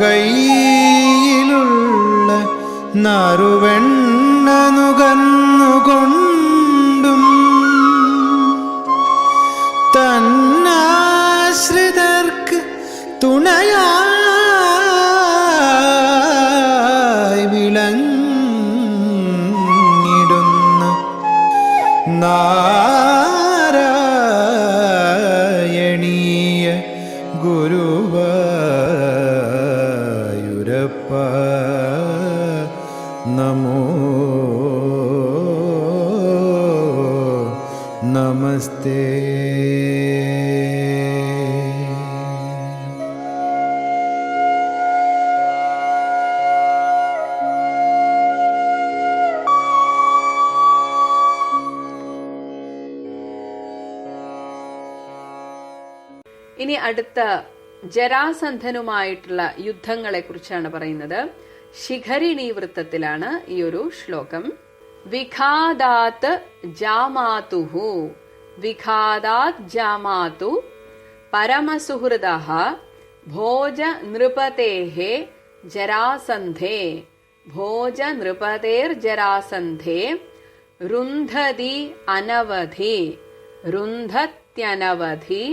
കയ്യിലുള്ള നാറുവെണ്ണ നുകർന്നുകൊണ്ടും തന്നാശ്രിതർക്ക് തുണയായി വിളങ്ങിടുന്ന നാരായണീയ ഗുരുവായൂരപ്പ നമോ നമസ്തേ. ഇനി അടുത്ത ജരാസന്ധനുമായിട്ടുള്ള യുദ്ധങ്ങളെ കുറിച്ചാണ് പറയുന്നത്. ശിഖരിണി വൃത്തത്തിലാണ് ഈ ഒരു ശ്ലോകം. വിഘാദാത് ജാമാതുഹു വിഘാദാത് ജാമാതു പരമസുഹൃദഃ ഭോജ നൃപതേഹേ ജരാസന്ധേ ഭോജ നൃപതേർ ജരാസന്ധേ രുന്ധതി അനവധി രുന്ധത്യനവധി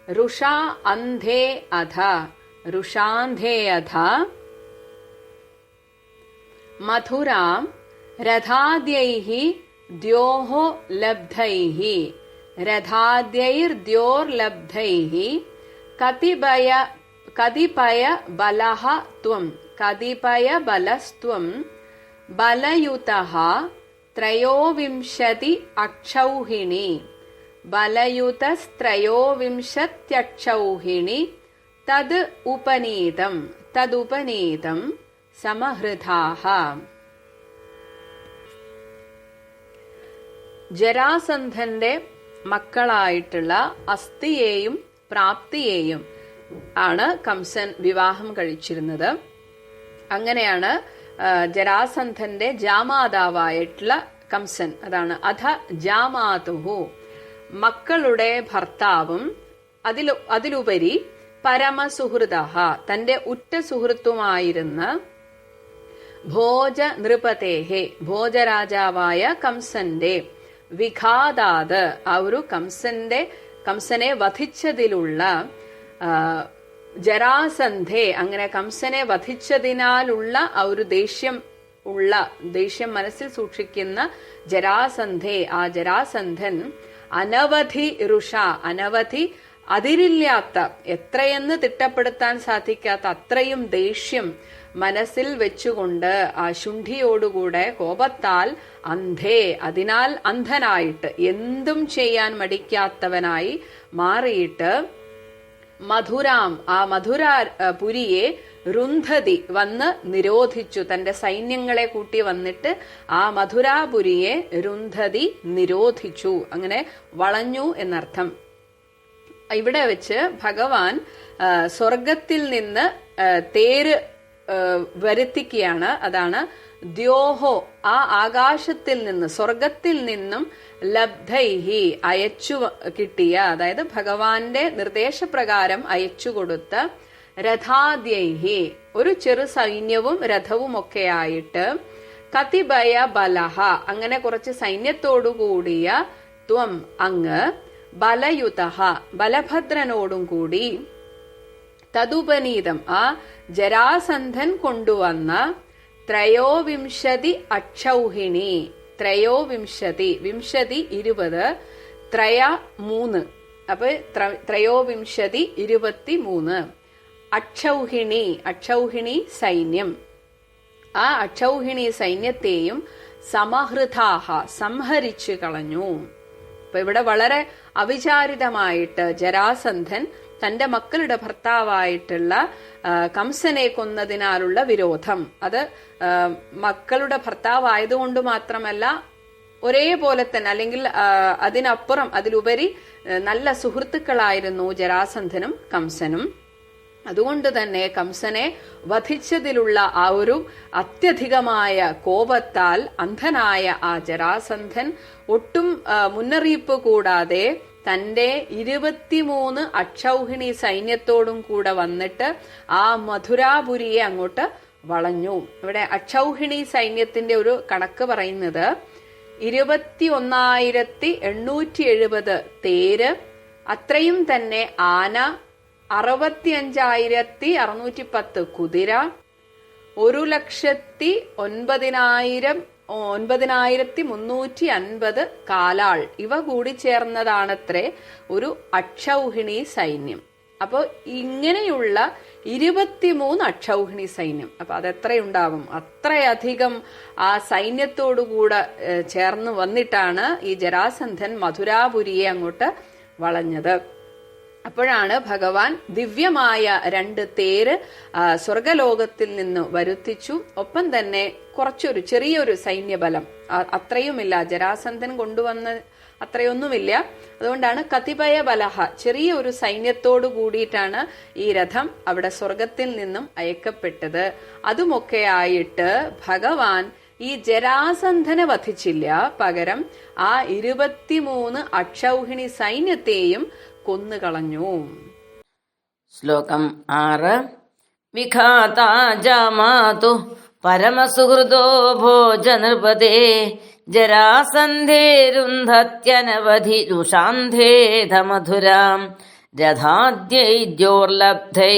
രുഷാ അന്ധേ അധ രുഷാന്ധേ അധ മധുരാം രഥാദ്യൈഃ ദ്യോഃ ലബ്ധൈഃ രഥാദ്യൈർദ്യോർലബ്ധൈഃ കതിപയ ബലഃ ത്വം കതിപയ ബലസ്ത്വം ബലയുതഃ ത്രയോവിംശതി അക്ഷൗഹിണി ബലയുതസ്ത്രയോവിംശത്യക്ഷൗഹിണി തദുപനീതം സമഹൃതാഃ. ജരാസന്ധന്റെ മക്കളായിട്ടുള്ള അസ്ഥിയെയും പ്രാപ്തിയെയും ആണ് കംസൻ വിവാഹം കഴിച്ചിരുന്നത്. അങ്ങനെയാണ് ജരാസന്ധന്റെ ജാമാതാവായിട്ടുള്ള കംസൻ, അതാണ് അധ ജാമാതുഹു, മക്കളുടെ ഭർത്താവും അതിലുപരി പരമസുഹൃദഃ, തന്റെ ഉറ്റ സുഹൃത്തുമായിരുന്ന ഭോജ നൃപതേഹേ, ഭോജരാജാവായ കംസന്റെ വിഘാദാത്, ആ ഒരു കംസനെ വധിച്ചതിലുള്ള ജരാസന്ധേ, അങ്ങനെ കംസനെ വധിച്ചതിനാലുള്ള ആ ഒരു ദേഷ്യം മനസ്സിൽ സൂക്ഷിക്കുന്ന ജരാസന്ധേ, ആ ജരാസന്ധൻ അനവധി രുഷ, അനവധി അതിരില്ലാത്ത, എത്രയെന്ന് തിട്ടപ്പെടുത്താൻ സാധിക്കാത്ത അത്രയും ദേഷ്യം മനസ്സിൽ വെച്ചുകൊണ്ട് ആ ശുണ്ഠിയോടുകൂടെ കോപത്താൽ അന്ധേ, അതിനാൽ അന്ധനായിട്ട് എന്തും ചെയ്യാൻ മടിക്കാത്തവനായി മാറിയിട്ട് മധുരാം, ആ മധുരാപുരിയെ രുന്ധതി, വന്ന് നിരോധിച്ചു. തന്റെ സൈന്യങ്ങളെ കൂട്ടി വന്നിട്ട് ആ മധുരാപുരിയെ രുന്ധതി നിരോധിച്ചു, അങ്ങനെ വളഞ്ഞു എന്നർത്ഥം. ഇവിടെ വെച്ച് ഭഗവാൻ സ്വർഗത്തിൽ നിന്ന് തേര് വരുത്തിക്കുകയാണ്. അതാണ് ദ്യോഹോ, ആ ആകാശത്തിൽ നിന്ന്, സ്വർഗത്തിൽ നിന്നും ലബ്ധൈഹി, അയച്ചു കിട്ടിയ, അതായത് ഭഗവാന്റെ നിർദ്ദേശപ്രകാരം അയച്ചു കൊടുത്ത രഥാദ്യൈഹി, ഒരു ചെറു സൈന്യവും രഥവും ഒക്കെ ആയിട്ട് കതിപയ ബലഹ, അങ്ങനെ കുറച്ച് സൈന്യത്തോടുകൂടിയ ത്വം, അങ്ങ് ബലയുതഃ, ബലഭദ്രനോടും കൂടി തദുപനീതം, ആ ജരാസന്ധൻ കൊണ്ടുവന്ന ത്രയോവിംശതി അക്ഷൗഹിണി, ത്രയോവിംശതി, വിംശതി 20, ത്രയ 3, അപ്പൊ ത്രയോവിംശതി 23 അക്ഷൗഹിണി, അക്ഷൗഹിണി സൈന്യം, ആ അക്ഷൗഹിണി സൈന്യത്തെയും സമഹൃതാഹ, സംഹരിച്ചു കളഞ്ഞു. അപ്പൊ ഇവിടെ വളരെ അവിചാരിതമായിട്ട് ജരാസന്ധൻ തന്റെ മക്കളുടെ ഭർത്താവായിട്ടുള്ള കംസനെ കൊന്നതിനാലുള്ള വിരോധം, അത് മക്കളുടെ ഭർത്താവായതുകൊണ്ട് മാത്രമല്ല, ഒരേപോലെ തന്നെ, അല്ലെങ്കിൽ അതിനപ്പുറം അതിലുപരി നല്ല സുഹൃത്തുക്കളായിരുന്നു ജരാസന്ധനും കംസനും. അതുകൊണ്ട് തന്നെ കംസനെ വധിച്ചതിലുള്ള ആ ഒരു അത്യധികമായ കോപത്താൽ അന്ധനായ ആ ജരാസന്ധൻ ഒട്ടും മുന്നറിയിപ്പ് കൂടാതെ തന്റെ 23 അക്ഷൗഹിണി സൈന്യത്തോടും കൂടെ വന്നിട്ട് ആ മധുരാപുരിയെ അങ്ങോട്ട് വളഞ്ഞു. ഇവിടെ അക്ഷൗഹിണി സൈന്യത്തിന്റെ ഒരു കണക്ക് പറയുന്നത് 21,870 തേര്, അത്രയും തന്നെ ആന, 65,610 കുതിര, 1,09,350 കാലാൾ, ഇവ കൂടി ചേർന്നതാണത്രേ ഒരു അക്ഷൗഹിണി സൈന്യം. അപ്പോൾ ഇങ്ങനെയുള്ള 23 അക്ഷൗഹിണി സൈന്യം. അപ്പൊ അതെത്രയുണ്ടാവും? അത്രയധികം ആ സൈന്യത്തോടുകൂടെ ചേർന്ന് വന്നിട്ടാണ് ഈ ജരാസന്ധൻ മധുരാപുരിയെ അങ്ങോട്ട് വളഞ്ഞത്. അപ്പോഴാണ് ഭഗവാൻ ദിവ്യമായ 2 തേര് സ്വർഗലോകത്തിൽ നിന്ന് വരുത്തിച്ചു. ഒപ്പം തന്നെ ചെറിയൊരു സൈന്യബലം, അത്രയുമില്ല, ജരാസന്ധൻ കൊണ്ടുവന്ന അത്രയൊന്നുമില്ല. അതുകൊണ്ടാണ് കതിപയ ബലഹ, ചെറിയ ഒരു സൈന്യത്തോടു കൂടിയിട്ടാണ് ഈ രഥം അവിടെ സ്വർഗത്തിൽ നിന്നും അയക്കപ്പെട്ടത്. അതുമൊക്കെ ആയിട്ട് ഭഗവാൻ ഈ ജരാസന്ധനെ വധിച്ചില്ല, പകരം ആ 23 അക്ഷൗഹിണി സൈന്യത്തെയും കൊന്നുകളഞ്ഞു. ശ്ലോകം 6. വിഘാതാ ജാമാതു പരമസുഹൃദോ ഭോജനൃപതേ ജരാസന്ധേരുന്ധത്യനവധി രുഷാന്ധേധ മധുരാം രഥാദ്യൈദ്യോർലബ്ധൈ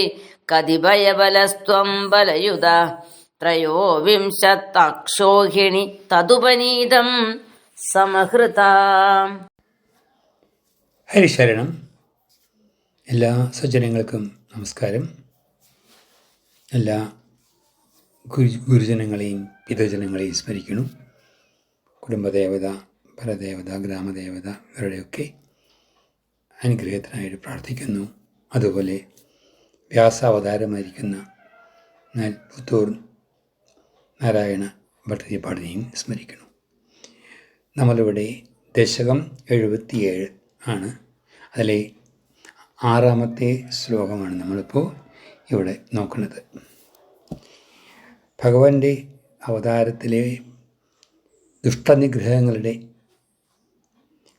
കതിഭയബലസ്ത്വം ബലയുത ത്രയോവിംശത്തക്ഷോഹിണി തതുപനീതം സമഹൃതാം. ഹരിശരണം. എല്ലാ സജ്ജനങ്ങൾക്കും നമസ്കാരം. എല്ലാ ഗുരുജനങ്ങളെയും പിതൃജനങ്ങളെയും സ്മരിക്കുന്നു. കുടുംബദേവത, പരദേവത, ഗ്രാമദേവത ഇവരുടെയൊക്കെ അനുഗ്രഹത്തിനായിട്ട് പ്രാർത്ഥിക്കുന്നു. അതുപോലെ വ്യാസാവതാരമായിരിക്കുന്ന പുത്തൂർ നാരായണ ഭട്ടതിരിപ്പാടിനെയും സ്മരിക്കുന്നു. നമ്മളിവിടെ ദശകം 77 ആണ്. അതിലെ 6ാമത്തെ ശ്ലോകമാണ് നമ്മളിപ്പോൾ ഇവിടെ നോക്കുന്നത്. ഭഗവാന്റെ അവതാരത്തിലെ ദുഷ്ടനിഗ്രഹങ്ങളുടെ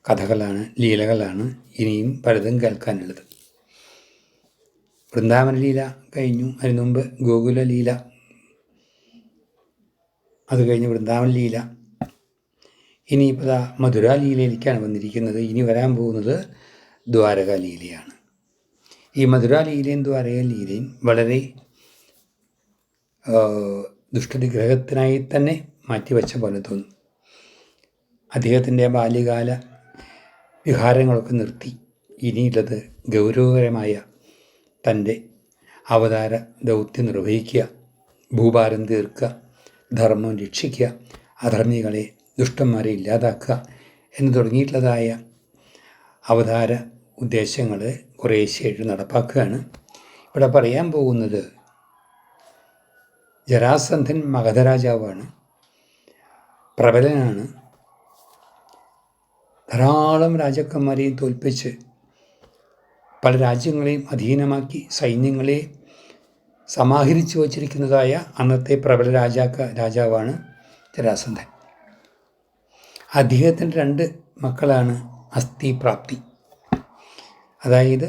കഥകളാണ്, ലീലകളാണ് ഇനിയും പലതും കേൾക്കാനുള്ളത്. വൃന്ദാവന ലീല കഴിഞ്ഞു, അതിനു മുമ്പ് ഗോകുല ലീല, അത് കഴിഞ്ഞ് വൃന്ദാവന ലീല, ഇനിയിപ്പോൾ മധുര ലീലയിലേക്കാണ് വന്നിരിക്കുന്നത്. ഇനി വരാൻ പോകുന്നത് ദ്വാരക ലീലയാണ്. ഈ മധുര ലീലയും ദ്വാരക ലീലയും വളരെ ദുഷ്ടനിഗ്രഹത്തിനായി തന്നെ മാറ്റിവെച്ച പോലെ തോന്നും. അദ്ദേഹത്തിൻ്റെ ബാല്യകാല വിഹാരങ്ങളൊക്കെ നിർത്തി ഇനിയുള്ളത് ഗൗരവകരമായ തൻ്റെ അവതാര ദൗത്യം നിർവഹിക്കുക, ഭൂഭാരം തീർക്കുക, ധർമ്മം രക്ഷിക്കുക, അധർമ്മികളെ ദുഷ്ടന്മാരെ ഇല്ലാതാക്കുക എന്ന് തുടങ്ങിയിട്ടുള്ളതായ അവതാര ഉദ്ദേശങ്ങൾ കുറേശ്ശെയായിട്ട് നടപ്പാക്കുകയാണ്. ഇവിടെ പറയാൻ പോകുന്നത് ജരാസന്ധൻ മഗധരാജാവാണ്, പ്രബലനാണ്, ധാരാളം രാജാക്കന്മാരെയും തോൽപ്പിച്ച് പല രാജ്യങ്ങളെയും അധീനമാക്കി സൈന്യങ്ങളെ സമാഹരിച്ചു വച്ചിരിക്കുന്നതായ അന്നത്തെ പ്രബല രാജാവാണ് ജരാസന്ധൻ. അദ്ദേഹത്തിൻ്റെ 2 മക്കളാണ് അസ്ഥിപ്രാപ്തി. അതായത്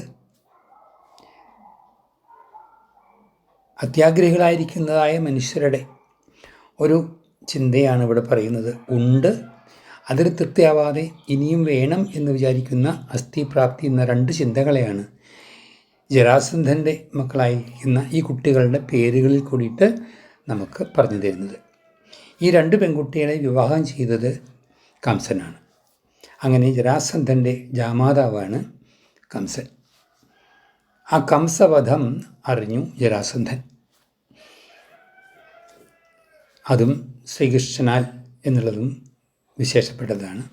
അത്യാഗ്രഹികളായിരിക്കുന്നതായ മനുഷ്യരുടെ ഒരു ചിന്തയാണ് ഇവിടെ പറയുന്നത്. ഉണ്ട്, അതിൽ തൃപ്തിയാവാതെ ഇനിയും വേണം എന്ന് വിചാരിക്കുന്ന അസ്ഥിപ്രാപ്തി എന്ന 2 ചിന്തകളെയാണ് ജരാസന്ധൻ്റെ മക്കളായിരിക്കുന്ന ഈ കുട്ടികളുടെ പേരുകളിൽ കൂടിയിട്ട് നമുക്ക് പറഞ്ഞു തരുന്നത്. ഈ 2 പെൺകുട്ടികളെ വിവാഹം ചെയ്തത് കംസനാണ്. അങ്ങനെ ജരാസന്ധൻ്റെ ജാമാതാവാണ് കംസൻ. ആ കംസവധം അറിഞ്ഞു ജരാസന്ധൻ. അതും ശ്രീകൃഷ്ണനാൽ എന്നുള്ളതും വിശേഷപ്പെട്ടതാണ്.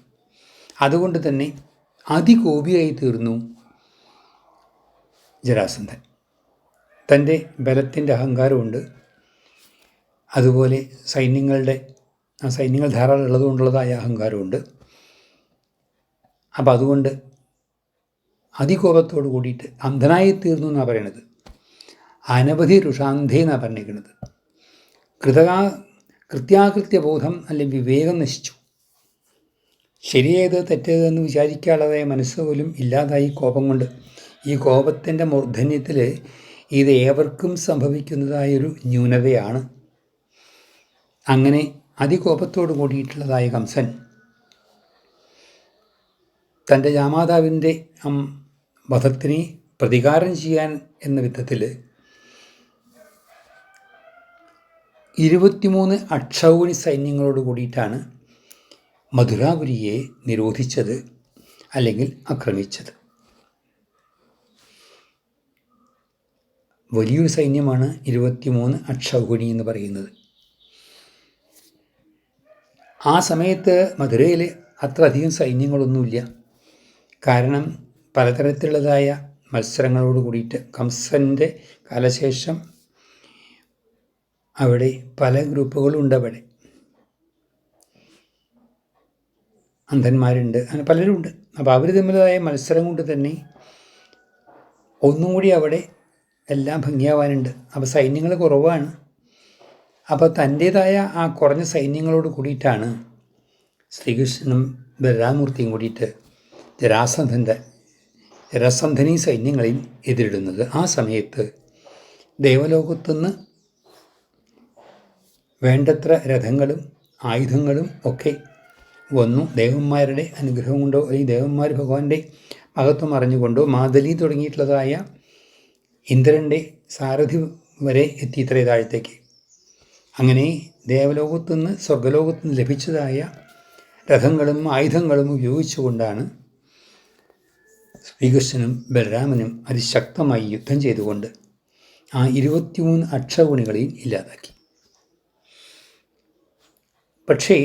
അതുകൊണ്ട് തന്നെ അതികോപിയായി തീർന്നു ജരാസന്ധൻ. തൻ്റെ ബലത്തിൻ്റെ അഹങ്കാരമുണ്ട്, അതുപോലെ സൈന്യങ്ങൾ ധാരാളം ഉള്ളതുകൊണ്ടുള്ളതായ അഹങ്കാരമുണ്ട്. അപ്പം അതുകൊണ്ട് അതികോപത്തോട് കൂടിയിട്ട് അന്ധനായി തീർന്നു എന്നാണ് പറയണത്. അനവധി രുഷാന്ധേ എന്നാണ് പറഞ്ഞിരിക്കുന്നത്. കൃത്യാകൃത്യബോധം അല്ലെങ്കിൽ വിവേകം നശിച്ചു. ശരിയേത് തെറ്റേതെന്ന് വിചാരിക്കാനുള്ളതായ മനസ്സ് പോലും ഇല്ലാതായി കോപം കൊണ്ട്. ഈ കോപത്തിൻ്റെ മൂർധന്യത്തിൽ ഇത് ഏവർക്കും സംഭവിക്കുന്നതായൊരു ന്യൂനതയാണ്. അങ്ങനെ അതികോപത്തോട് കൂടിയിട്ടുള്ളതായ കംസൻ തൻ്റെ ജാമാതാവിൻ്റെ വധത്തിന് പ്രതികാരം ചെയ്യാൻ എന്ന വിധത്തിൽ 23 അക്ഷൗഹിണി സൈന്യങ്ങളോട് കൂടിയിട്ടാണ് മധുരാപുരിയെ നിരോധിച്ചത് അല്ലെങ്കിൽ ആക്രമിച്ചത്. വലിയൊരു സൈന്യമാണ് 23 അക്ഷൗഹിണി എന്ന് പറയുന്നത്. ആ സമയത്ത് മധുരയിൽ അത്ര അധികം സൈന്യങ്ങളൊന്നുമില്ല. കാരണം പലതരത്തിലുള്ളതായ മത്സരങ്ങളോട് കൂടിയിട്ട് കംസൻ്റെ കാലശേഷം അവിടെ പല ഗ്രൂപ്പുകളുണ്ട്. അവിടെ അന്ധന്മാരുണ്ട്, അങ്ങനെ പലരുമുണ്ട്. അപ്പോൾ അവർ തമ്മിലായ മത്സരം കൊണ്ട് തന്നെ ഒന്നും കൂടി അവിടെ എല്ലാം ഭംഗിയാവാനുണ്ട്. അപ്പോൾ സൈന്യങ്ങൾ കുറവാണ്. അപ്പോൾ തൻ്റേതായ ആ കുറഞ്ഞ സൈന്യങ്ങളോട് കൂടിയിട്ടാണ് ശ്രീകൃഷ്ണനും ബലരാമൂർത്തിയും കൂടിയിട്ട് ജരാസന്ധനീ സൈന്യങ്ങളെയും എതിരിടുന്നത്. ആ സമയത്ത് ദേവലോകത്തുനിന്ന് വേണ്ടത്ര രഥങ്ങളും ആയുധങ്ങളും ഒക്കെ വന്നു. ദേവന്മാരുടെ അനുഗ്രഹം കൊണ്ടോ അല്ലെങ്കിൽ ദേവന്മാർ ഭഗവാന്റെ മഹത്വം അറിഞ്ഞുകൊണ്ടോ മാതലി തുടങ്ങിയിട്ടുള്ളതായ ഇന്ദ്രൻ്റെ സാരഥി വരെ എത്തിയിത്ര താഴത്തേക്ക്. അങ്ങനെ ദേവലോകത്തുനിന്ന് സ്വർഗലോകത്തുനിന്ന് ലഭിച്ചതായ രഥങ്ങളും ആയുധങ്ങളും ഉപയോഗിച്ചുകൊണ്ടാണ് ശ്രീകൃഷ്ണനും ബലരാമനും അതിശക്തമായി യുദ്ധം ചെയ്തുകൊണ്ട് ആ 23 അക്ഷൗഹിണികളെയും ഇല്ലാതാക്കി. പക്ഷേ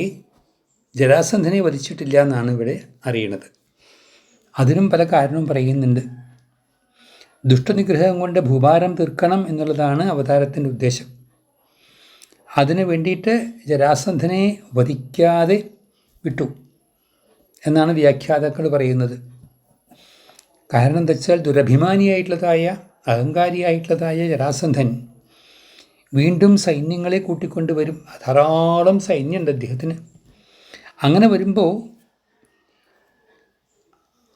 ജരാസന്ധനെ വധിച്ചിട്ടില്ല എന്നാണ് ഇവിടെ അറിയണത്. അതിനും പല കാരണവും പറയുന്നുണ്ട്. ദുഷ്ടനിഗ്രഹം കൊണ്ട് ഭൂഭാരം തീർക്കണം എന്നുള്ളതാണ് അവതാരത്തിൻ്റെ ഉദ്ദേശം. അതിനു വേണ്ടിയിട്ട് ജരാസന്ധനെ വധിക്കാതെ വിട്ടു എന്നാണ് വ്യാഖ്യാതാക്കൾ പറയുന്നത്. കാരണം എന്താ വെച്ചാൽ ദുരഭിമാനിയായിട്ടുള്ളതായ അഹങ്കാരിയായിട്ടുള്ളതായ ജരാസന്ധൻ വീണ്ടും സൈന്യങ്ങളെ കൂട്ടിക്കൊണ്ട് വരും. ധാരാളം സൈന്യമുണ്ട് അദ്ദേഹത്തിന്. അങ്ങനെ വരുമ്പോൾ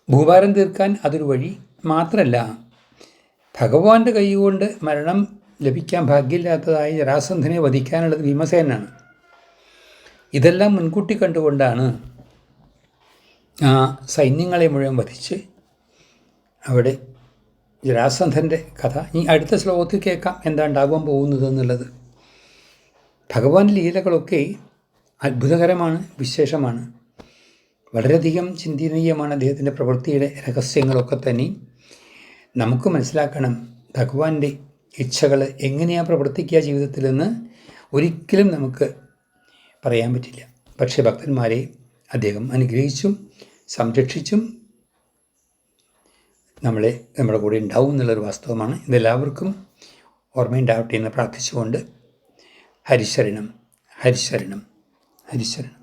ഭൂഭാരം തീർക്കാൻ അതൊരു വഴി മാത്രമല്ല, ഭഗവാന്റെ കൈകൊണ്ട് മരണം ലഭിക്കാൻ ഭാഗ്യമില്ലാത്തതായ ജരാസന്ധനെ വധിക്കാനുള്ളത് ഭീമസേനാണ്. ഇതെല്ലാം മുൻകൂട്ടി കണ്ടുകൊണ്ടാണ് ആ സൈന്യങ്ങളെ മുഴുവൻ വധിച്ച് അവിടെ ജരാസന്ധൻ്റെ കഥ ഈ അടുത്ത ശ്ലോകത്തിൽ കേൾക്കാം എന്താ ഉണ്ടാകാൻ പോകുന്നത് എന്നുള്ളത്. ഭഗവാന്റെ ലീലകളൊക്കെ അത്ഭുതകരമാണ്, വിശേഷമാണ്. വളരെയധികം ചിന്തനീയമാണ് അദ്ദേഹത്തിൻ്റെ പ്രവൃത്തിയുടെ രഹസ്യങ്ങളൊക്കെ തന്നെ. നമുക്ക് മനസ്സിലാക്കണം, ഭഗവാന്റെ ഇച്ഛകൾ എങ്ങനെയാണ് പ്രവർത്തിക്കുക ജീവിതത്തിലെന്ന് ഒരിക്കലും നമുക്ക് പറയാൻ പറ്റില്ല. പക്ഷേ ഭക്തന്മാരെ അദ്ദേഹം അനുഗ്രഹിച്ചും സംരക്ഷിച്ചും നമ്മുടെ കൂടെ ഉണ്ടാവും എന്നുള്ളൊരു വാസ്തവമാണ്. ഇതെല്ലാവർക്കും ഓർമ്മയുണ്ടാവട്ടെ എന്ന് പ്രാർത്ഥിച്ചുകൊണ്ട് ഹരിശരണം ഹരിശരണം ഹരിശരണം.